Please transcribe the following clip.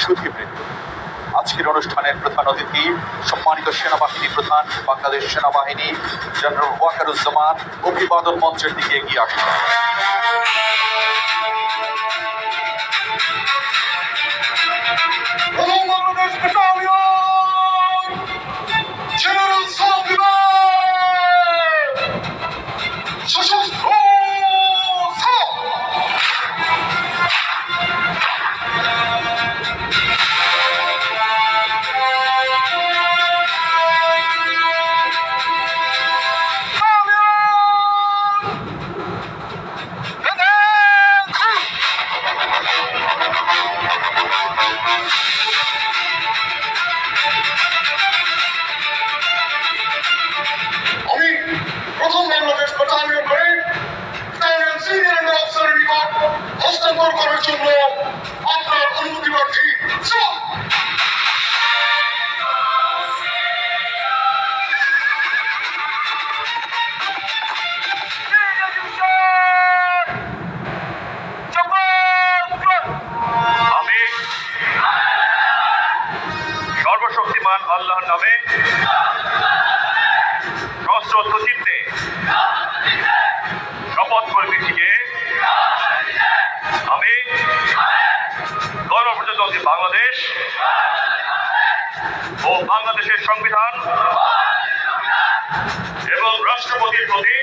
সুধীবৃন্দ, আজকের অনুষ্ঠানের প্রধান অতিথি সম্মানিত সেনাবাহিনী প্রধান বাংলাদেশ সেনাবাহিনী জেনারেল ওয়াকারুজ্জামান অভিবাদন মঞ্চের দিকে এগিয়ে আসছেন। হস্তান্তর করার জন্য আপনার অনুমতি প্রার্থী। আমি সর্বশক্তিমান আল্লাহর নামে সশ্রদ্ধ চিত্তে শপথ করে দিচ্ছি যে আমি গণপ্রজাতন্ত্রী বাংলাদেশ ও বাংলাদেশের সংবিধান এবং রাষ্ট্রপতির প্রতি